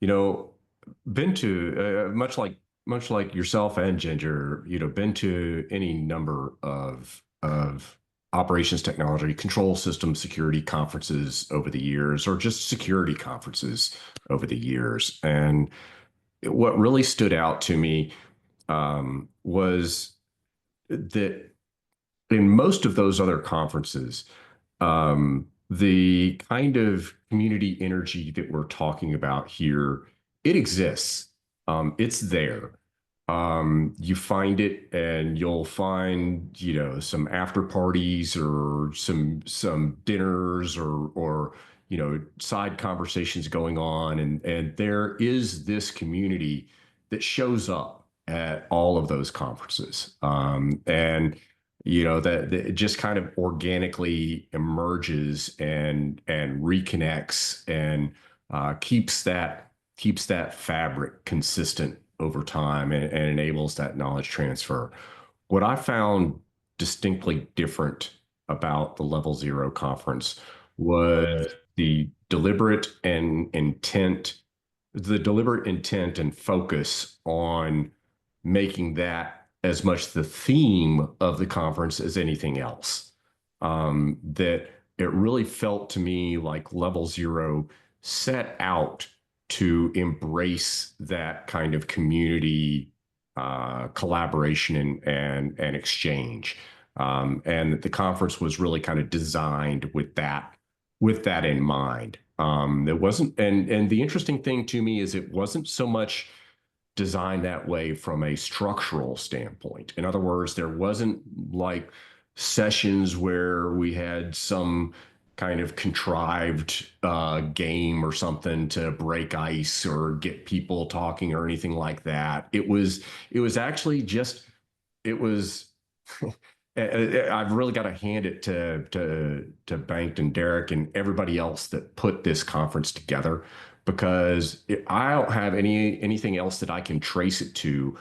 you know, been to much like yourself and Ginger, been to any number of operations technology, control system security conferences over the years, or just security conferences over the years. And what really stood out to me was that in most of those other conferences, the kind of community energy that we're talking about here, it exists. It's there. You find it, and you'll find, some after parties or some dinners or side conversations going on, and there is this community that shows up at all of those conferences. And that it just kind of organically emerges and reconnects and keeps that fabric consistent over time, and enables that knowledge transfer. What I found distinctly different about the Level Zero conference was the deliberate intent and focus on making that as much the theme of the conference as anything else. That it really felt to me like Level Zero set out to embrace that kind of community collaboration and exchange. And the conference was really kind of designed with that in mind. It wasn't, and the interesting thing to me is it wasn't so much designed that way from a structural standpoint. In other words, there wasn't like sessions where we had some kind of contrived game or something to break ice or get people talking or anything like that. It was actually just it was I've really got to hand it to Banked and Derek and everybody else that put this conference together, because I don't have anything else that I can trace it to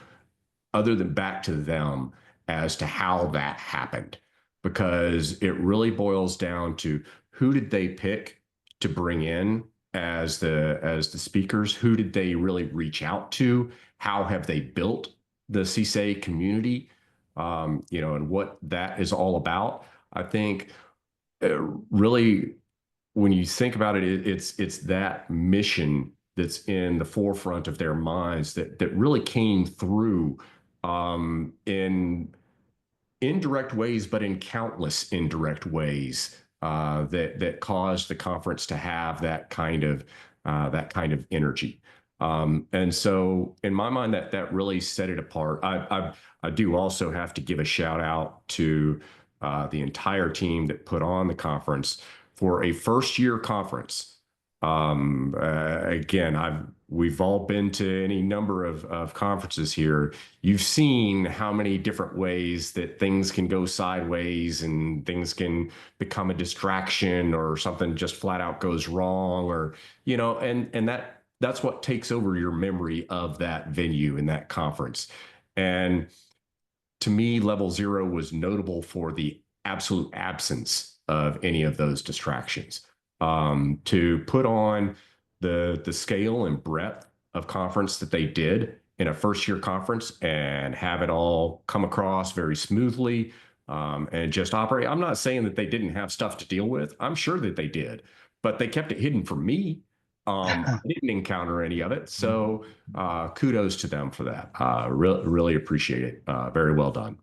other than back to them as to how that happened, because it really boils down to who did they pick to bring in as the speakers, who did they really reach out to, how have they built the CISA community, and what that is all about. I think really, when you think about it, it's that mission that's in the forefront of their minds that really came through in indirect ways, but in countless indirect ways that caused the conference to have that kind of energy. And so, in my mind, that really set it apart. I do also have to give a shout out to the entire team that put on the conference for a first year conference. Again, we've all been to any number of conferences here. You've seen how many different ways that things can go sideways and things can become a distraction, or something just flat out goes wrong, or and that's what takes over your memory of that venue and that conference. And to me, Level Zero was notable for the absolute absence of any of those distractions. To put on the scale and breadth of conference that they did in a first year conference and have it all come across very smoothly, and just operate. I'm not saying that they didn't have stuff to deal with. I'm sure that they did, but they kept it hidden from me. I didn't encounter any of it. So kudos to them for that. Really appreciate it. Very well done.